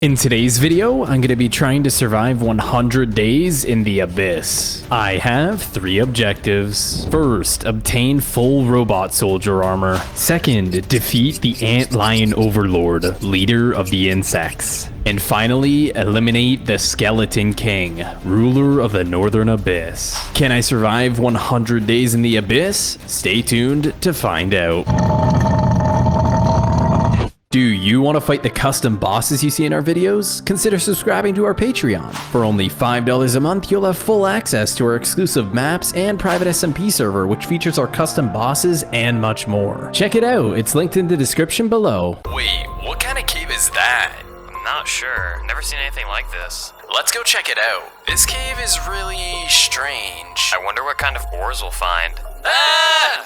In today's video, I'm going to be trying to survive 100 days in the Abyss. I have 3 objectives. First, obtain full robot soldier armor. Second, defeat the ant lion overlord, leader of the insects. And finally, eliminate the skeleton king, ruler of the northern abyss. Can I survive 100 days in the Abyss? Stay tuned to find out. Do you want to fight the custom bosses you see in our videos? Consider subscribing to our Patreon. For only $5 a month, you'll have full access to our exclusive maps and private SMP server, which features our custom bosses and much more. Check it out, it's linked in the description below. Wait, what kind of cave is that? I'm not sure, never seen anything like this. Let's go check it out. This cave is really strange. I wonder what kind of ores we'll find. Ah!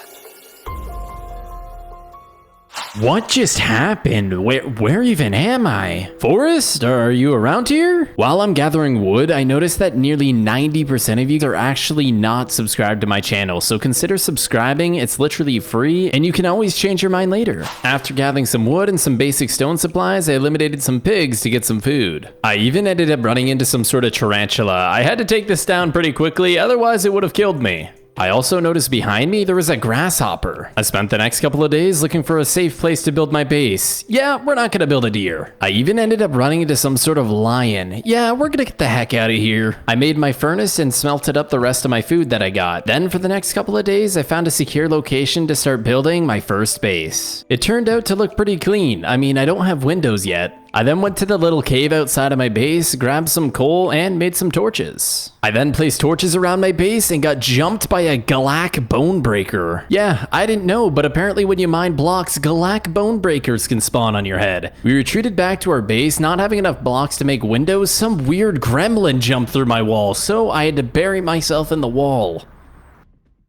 What just happened? Where even am I? Forrest, are you around here? While I'm gathering wood, I noticed that nearly 90% of you are actually not subscribed to my channel, so consider subscribing. It's literally free, and you can always change your mind later. After gathering some wood and some basic stone supplies, I eliminated some pigs to get some food. I even ended up running into some sort of tarantula. I had to take this down pretty quickly, otherwise it would have killed me. I also noticed behind me there was a grasshopper. I spent the next couple of days looking for a safe place to build my base. Yeah, we're not gonna build a deer. I even ended up running into some sort of lion. Yeah, we're gonna get the heck out of here. I made my furnace and smelted up the rest of my food that I got. Then for the next couple of days, I found a secure location to start building my first base. It turned out to look pretty clean. I mean, I don't have windows yet. I then went to the little cave outside of my base, grabbed some coal, and made some torches. I then placed torches around my base and got jumped by a Galak bone breaker. Yeah, I didn't know, but apparently when you mine blocks, Galak bone breakers can spawn on your head. We retreated back to our base, not having enough blocks to make windows. Some weird gremlin jumped through my wall, so I had to bury myself in the wall.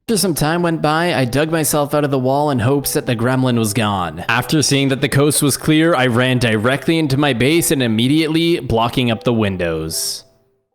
After some time went by, I dug myself out of the wall in hopes that the gremlin was gone. After seeing that the coast was clear, I ran directly into my base and immediately blocking up the windows.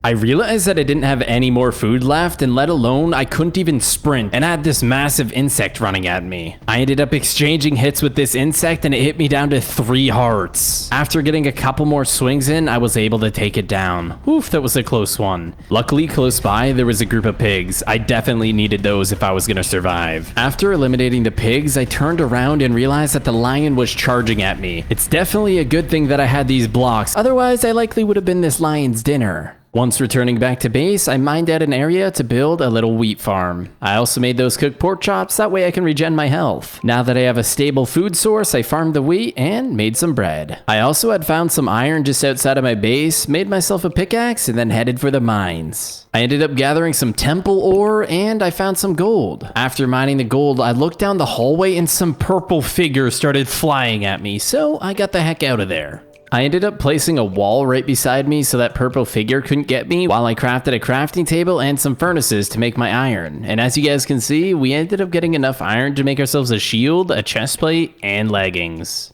I realized that I didn't have any more food left, and let alone I couldn't even sprint, and I had this massive insect running at me. I ended up exchanging hits with this insect and it hit me down to 3 hearts. After getting a couple more swings in, I was able to take it down. Oof, that was a close one. Luckily close by there was a group of pigs. I definitely needed those if I was gonna survive. After eliminating the pigs, I turned around and realized that the lion was charging at me. It's definitely a good thing that I had these blocks, otherwise I likely would have been this lion's dinner. Once returning back to base, I mined out an area to build a little wheat farm. I also made those cooked pork chops, that way I can regen my health. Now that I have a stable food source, I farmed the wheat and made some bread. I also had found some iron just outside of my base, made myself a pickaxe, and then headed for the mines. I ended up gathering some temple ore and I found some gold. After mining the gold, I looked down the hallway and some purple figures started flying at me, so I got the heck out of there. I ended up placing a wall right beside me so that purple figure couldn't get me while I crafted a crafting table and some furnaces to make my iron. And as you guys can see, we ended up getting enough iron to make ourselves a shield, a chestplate, and leggings.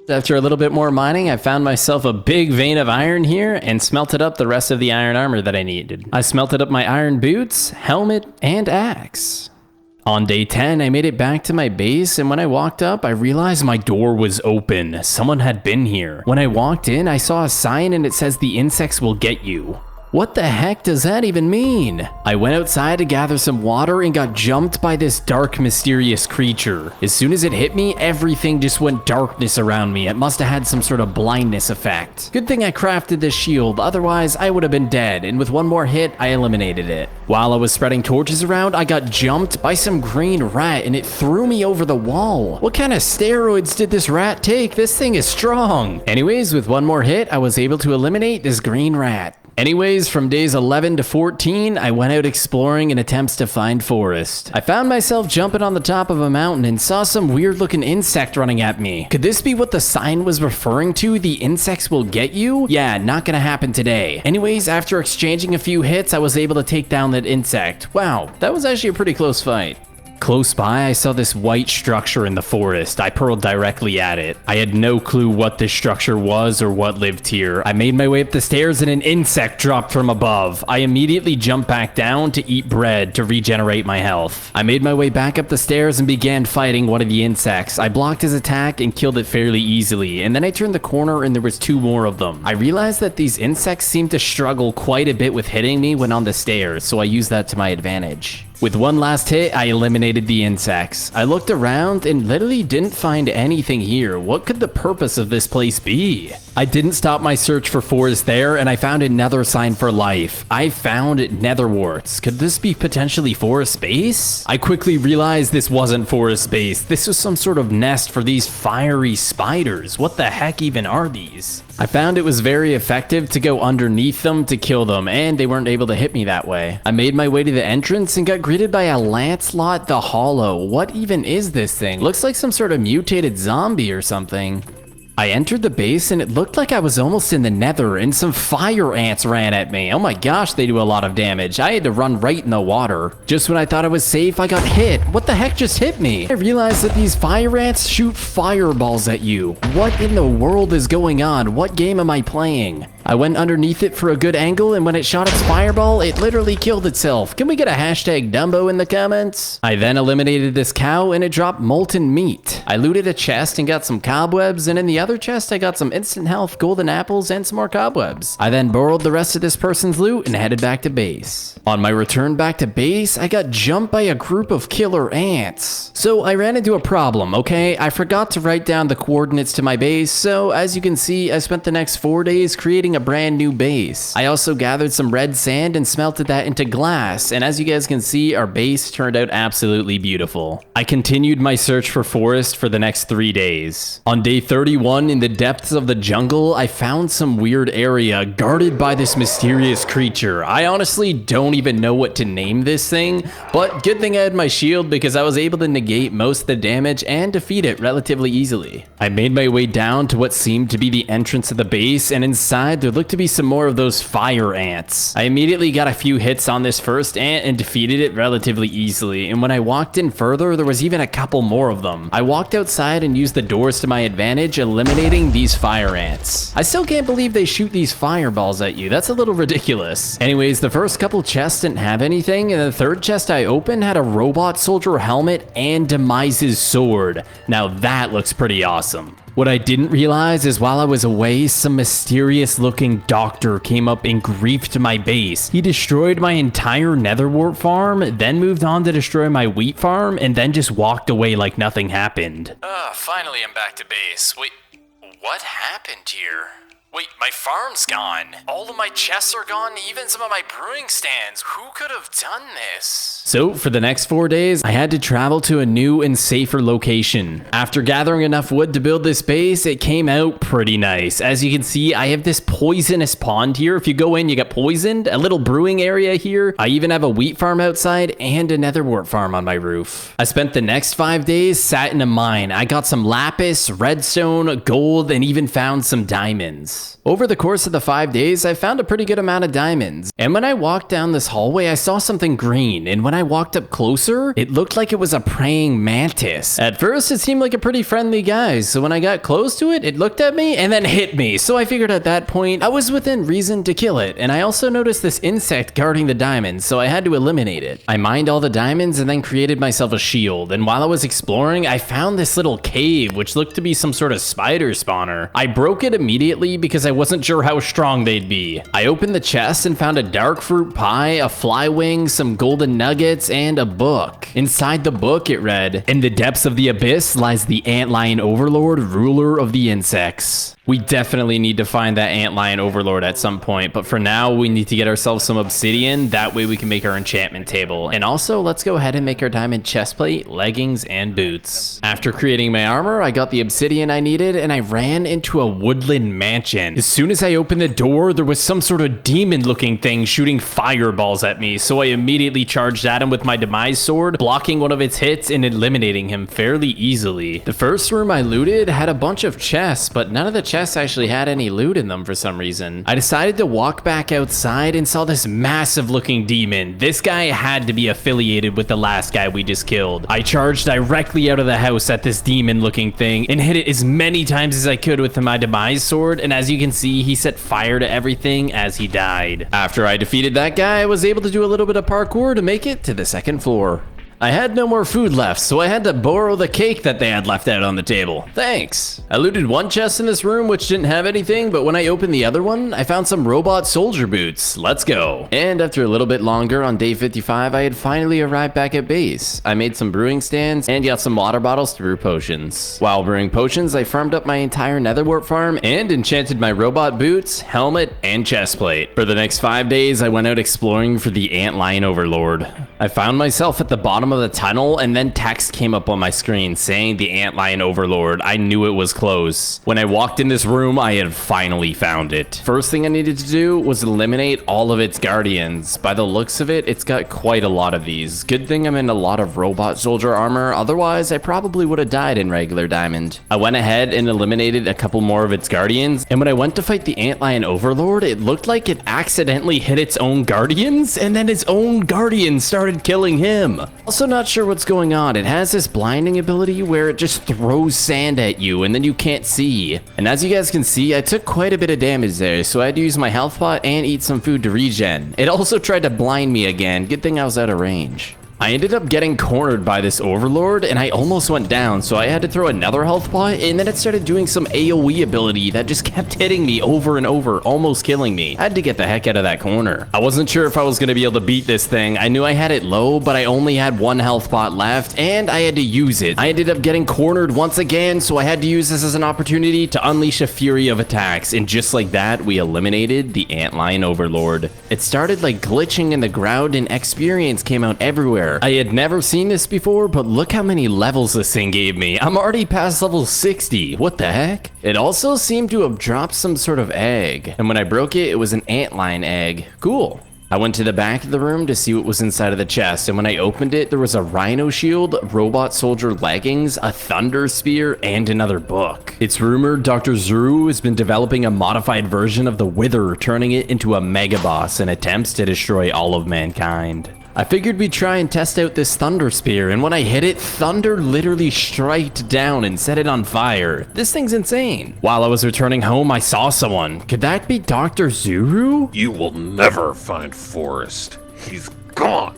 After a little bit more mining, I found myself a big vein of iron here and smelted up the rest of the iron armor that I needed. I smelted up my iron boots, helmet, and axe. On day 10, I made it back to my base, and when I walked up, I realized my door was open. Someone had been here. When I walked in, I saw a sign and it says the insects will get you. What the heck does that even mean? I went outside to gather some water and got jumped by this dark, mysterious creature. As soon as it hit me, everything just went darkness around me. It must have had some sort of blindness effect. Good thing I crafted this shield, otherwise I would have been dead, and with one more hit, I eliminated it. While I was spreading torches around, I got jumped by some green rat and it threw me over the wall. What kind of steroids did this rat take? This thing is strong. Anyways, with one more hit, I was able to eliminate this green rat. Anyways, from days 11 to 14, I went out exploring in attempts to find Forrest. I found myself jumping on the top of a mountain and saw some weird looking insect running at me. Could this be what the sign was referring to? The insects will get you? Yeah, not gonna happen today. Anyways, after exchanging a few hits, I was able to take down that insect. Wow, that was actually a pretty close fight. Close by, I saw this white structure in the forest. I purled directly at it. I had no clue what this structure was or what lived here. I made my way up the stairs and an insect dropped from above. I immediately jumped back down to eat bread to regenerate my health. I made my way back up the stairs and began fighting one of the insects. I blocked his attack and killed it fairly easily, and then I turned the corner and there was 2 more of them. I realized that these insects seemed to struggle quite a bit with hitting me when on the stairs, so I used that to my advantage. With one last hit, I eliminated the insects. I looked around and literally didn't find anything here. What could the purpose of this place be? I didn't stop my search for forest there, and I found another sign for life. I found netherworts. Could this be potentially forest base? I quickly realized this wasn't forest base. This was some sort of nest for these fiery spiders. What the heck even are these? I found it was very effective to go underneath them to kill them, and they weren't able to hit me that way. I made my way to the entrance and got greeted by a Lancelot the Hollow. What even is this thing? Looks like some sort of mutated zombie or something. I entered the base and it looked like I was almost in the nether and some fire ants ran at me. Oh my gosh, they do a lot of damage. I had to run right in the water. Just when I thought I was safe, I got hit. What the heck just hit me? I realized that these fire ants shoot fireballs at you. What in the world is going on? What game am I playing? I went underneath it for a good angle, and when it shot its fireball, it literally killed itself. Can we get a hashtag Dumbo in the comments? I then eliminated this cow, and it dropped molten meat. I looted a chest and got some cobwebs, and in the other chest, I got some instant health, golden apples, and some more cobwebs. I then borrowed the rest of this person's loot and headed back to base. On my return back to base, I got jumped by a group of killer ants. So I ran into a problem, okay? I forgot to write down the coordinates to my base, so as you can see, I spent the next 4 days creating a brand new base. I also gathered some red sand and smelted that into glass, and as you guys can see, our base turned out absolutely beautiful. I continued my search for forest for the next 3 days. On day 31, in the depths of the jungle, I found some weird area guarded by this mysterious creature. I honestly don't even know what to name this thing, but good thing I had my shield because I was able to negate most of the damage and defeat it relatively easily. I made my way down to what seemed to be the entrance of the base, and inside there looked to be some more of those fire ants. I immediately got a few hits on this first ant and defeated it relatively easily, and when I walked in further, there was even a couple more of them. I walked outside and used the doors to my advantage, eliminating these fire ants. I still can't believe they shoot these fireballs at you. That's a little ridiculous. Anyways, the first couple chests didn't have anything, and the third chest I opened had a robot soldier helmet and Abyys' sword. Now that looks pretty awesome. What I didn't realize is while I was away, some mysterious looking doctor came up and griefed my base. He destroyed my entire netherwort farm, then moved on to destroy my wheat farm, and then just walked away like nothing happened. Finally I'm back to base. Wait, what happened here? Wait, my farm's gone. All of my chests are gone, even some of my brewing stands. Who could have done this? So for the next 4 days, I had to travel to a new and safer location. After gathering enough wood to build this base, it came out pretty nice. As you can see, I have this poisonous pond here. If you go in, you get poisoned. A little brewing area here. I even have a wheat farm outside and a netherwort farm on my roof. I spent the next 5 days sat in a mine. I got some lapis, redstone, gold, and even found some diamonds. Over the course of the 5 days, I found a pretty good amount of diamonds. And when I walked down this hallway, I saw something green. And when I walked up closer, it looked like it was a praying mantis. At first, it seemed like a pretty friendly guy. So when I got close to it, it looked at me and then hit me. So I figured at that point, I was within reason to kill it. And I also noticed this insect guarding the diamonds, so I had to eliminate it. I mined all the diamonds and then created myself a shield. And while I was exploring, I found this little cave, which looked to be some sort of spider spawner. I broke it immediately because I wasn't sure how strong they'd be. I opened the chest and found a dark fruit pie, a fly wing, some golden nuggets, and a book. Inside the book, it read, "In the depths of the abyss lies the antlion overlord, ruler of the insects." We definitely need to find that antlion overlord at some point, but for now, we need to get ourselves some obsidian. That way we can make our enchantment table. And also, let's go ahead and make our diamond chestplate, leggings, and boots. After creating my armor, I got the obsidian I needed, and I ran into a woodland mansion. As soon as I opened the door, there was some sort of demon-looking thing shooting fireballs at me, so I immediately charged at him with my Abyys sword, blocking one of its hits and eliminating him fairly easily. The first room I looted had a bunch of chests, but none of the chests actually had any loot in them for some reason. I decided to walk back outside and saw this massive looking demon. This guy had to be affiliated with the last guy we just killed. I charged directly out of the house at this demon looking thing and hit it as many times as I could with my demise sword, and as you can see, he set fire to everything as he died. After I defeated that guy, I was able to do a little bit of parkour to make it to the second floor. I had no more food left, so I had to borrow the cake that they had left out on the table. Thanks. I looted one chest in this room which didn't have anything, but when I opened the other one, I found some robot soldier boots. Let's go. And after a little bit longer on day 55, I had finally arrived back at base. I made some brewing stands and got some water bottles to brew potions. While brewing potions, I farmed up my entire netherwart farm and enchanted my robot boots, helmet, and chestplate. For the next 5 days, I went out exploring for the antlion overlord. I found myself at the bottom of the tunnel, and then text came up on my screen saying the antlion overlord. I knew it was close. When I walked in this room, I had finally found it. First thing I needed to do was eliminate all of its guardians. By the looks of it, it's got quite a lot of these. Good thing I'm in a lot of robot soldier armor, otherwise I probably would have died in regular diamond. I went ahead and eliminated a couple more of its guardians, and when I went to fight the antlion overlord, it looked like it accidentally hit its own guardians, and then its own guardians started killing him. Also not sure what's going on. It has this blinding ability where it just throws sand at you and then you can't see. And as you guys can see, I took quite a bit of damage there, so I had to use my health pot and eat some food to regen. It also tried to blind me again. Good thing I was out of range. I ended up getting cornered by this overlord and I almost went down, so I had to throw another health pot, and then it started doing some AoE ability that just kept hitting me over and over, almost killing me. I had to get the heck out of that corner. I wasn't sure if I was going to be able to beat this thing. I knew I had it low, but I only had one health pot left and I had to use it. I ended up getting cornered once again, so I had to use this as an opportunity to unleash a fury of attacks, and just like that, we eliminated the antlion overlord. It started like glitching in the ground and experience came out everywhere. I had never seen this before, but look how many levels this thing gave me. I'm already past level 60. What the heck? It also seemed to have dropped some sort of egg, and when I broke it, it was an antlion egg. Cool. I went to the back of the room to see what was inside of the chest, and when I opened it, there was a rhino shield, robot soldier leggings, a thunder spear, and another book. It's rumored Dr. Zuru has been developing a modified version of the Wither, turning it into a mega boss in attempts to destroy all of mankind. I figured we'd try and test out this thunder spear, and when I hit it, thunder literally striked down and set it on fire. This thing's insane. While I was returning home, I saw someone. Could that be Dr. Zuru? You will never find Forrest. He's gone.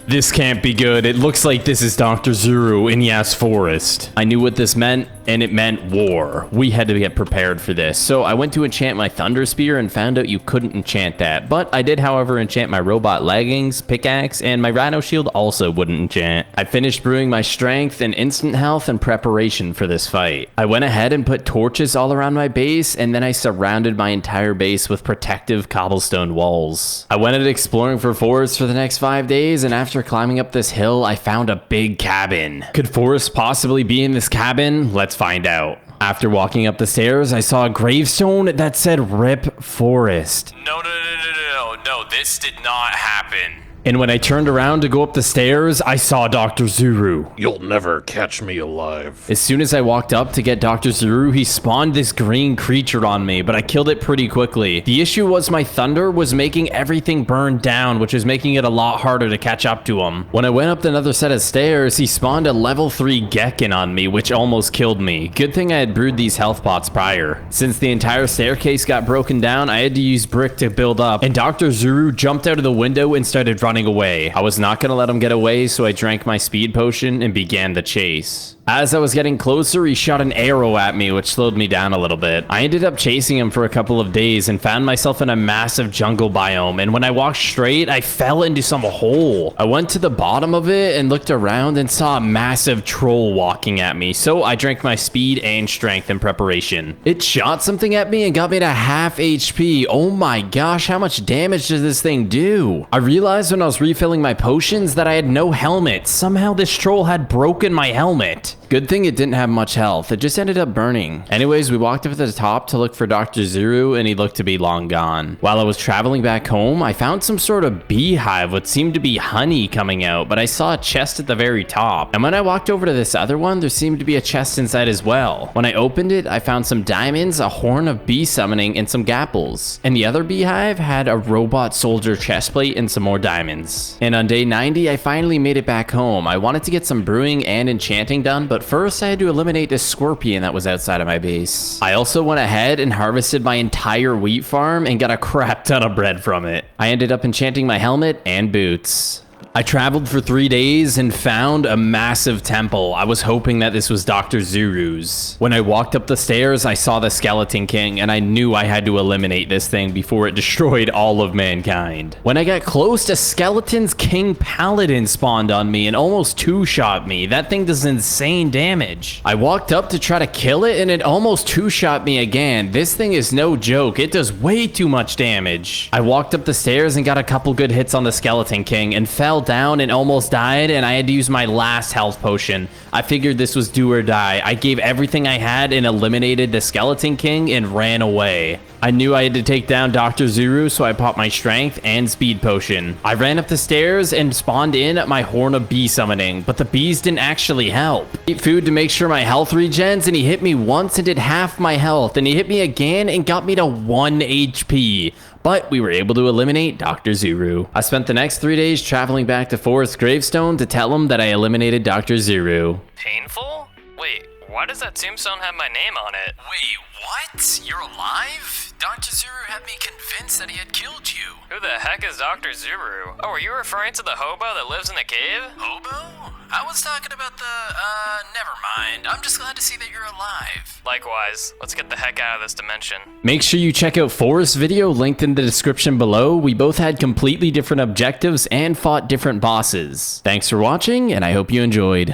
This can't be good. It looks like this is Dr. Zuru in Yas Forest. I knew what this meant, and it meant war. We had to get prepared for this. So I went to enchant my thunder spear and found out you couldn't enchant that. But I did, however, enchant my robot leggings, pickaxe, and my rhino shield also wouldn't enchant. I finished brewing my strength and instant health in preparation for this fight. I went ahead and put torches all around my base, and then I surrounded my entire base with protective cobblestone walls. I went out exploring for forests for the next 5 days, and after climbing up this hill, I found a big cabin. Could Forrest possibly be in this cabin? Let's find out. After walking up the stairs, I saw a gravestone that said RIP Forrest. No, this did not happen. And when I turned around to go up the stairs, I saw Dr. Zuru. You'll never catch me alive. As soon as I walked up to get Dr. Zuru, he spawned this green creature on me, but I killed it pretty quickly. The issue was my thunder was making everything burn down, which was making it a lot harder to catch up to him. When I went up another set of stairs, he spawned a level 3 Gekken on me, which almost killed me. Good thing I had brewed these health pots prior. Since the entire staircase got broken down, I had to use brick to build up, and Dr. Zuru jumped out of the window and started running away. I was not going to let him get away, so I drank my speed potion and began the chase. As I was getting closer, he shot an arrow at me, which slowed me down a little bit. I ended up chasing him for a couple of days and found myself in a massive jungle biome, and when I walked straight, I fell into some hole. I went to the bottom of it and looked around and saw a massive troll walking at me, so I drank my speed and strength in preparation. It shot something at me and got me to half HP. Oh my gosh, how much damage does this thing do? I realized when I was refilling my potions that I had no helmet. Somehow this troll had broken my helmet. Good thing it didn't have much health. It just ended up burning. Anyways, we walked up to the top to look for Dr. Zuru, and he looked to be long gone. While I was traveling back home, I found some sort of beehive, what seemed to be honey coming out, but I saw a chest at the very top. And when I walked over to this other one, there seemed to be a chest inside as well. When I opened it, I found some diamonds, a horn of bee summoning, and some gapples. And the other beehive had a robot soldier chestplate and some more diamonds. And on day 90, I finally made it back home. I wanted to get some brewing and enchanting done, but first I had to eliminate a scorpion that was outside of my base. I also went ahead and harvested my entire wheat farm and got a crap ton of bread from it. I ended up enchanting my helmet and boots. I traveled for 3 days and found a massive temple. I was hoping that this was Dr. Zuru's. When I walked up the stairs, I saw the Skeleton King, and I knew I had to eliminate this thing before it destroyed all of mankind. When I got close, a Skeleton's King Paladin spawned on me and almost two-shot me. That thing does insane damage. I walked up to try to kill it, and it almost two-shot me again. This thing is no joke. It does way too much damage. I walked up the stairs and got a couple good hits on the Skeleton King and fell down and almost died, and I had to use my last health potion. I figured this was do or die. I gave everything I had and eliminated the Skeleton King and ran away. I knew I had to take down Dr. Zuru, so I popped my strength and speed potion. I ran up the stairs and spawned in at my horn of bee summoning, but the bees didn't actually help. I ate food to make sure my health regens, and he hit me once and did half my health, and he hit me again and got me to 1 HP. But we were able to eliminate Dr. Zuru. I spent the next 3 days traveling back to Forest's gravestone to tell him that I eliminated Dr. Zuru. Painful? Wait, why does that tombstone have my name on it? Wait, what? You're alive? Dr. Zuru had me convinced that he had killed you. Who the heck is Dr. Zuru? Oh, are you referring to the hobo that lives in the cave? Hobo? I was talking about never mind. I'm just glad to see that you're alive. Likewise, let's get the heck out of this dimension. Make sure you check out Forest's video linked in the description below. We both had completely different objectives and fought different bosses. Thanks for watching, and I hope you enjoyed.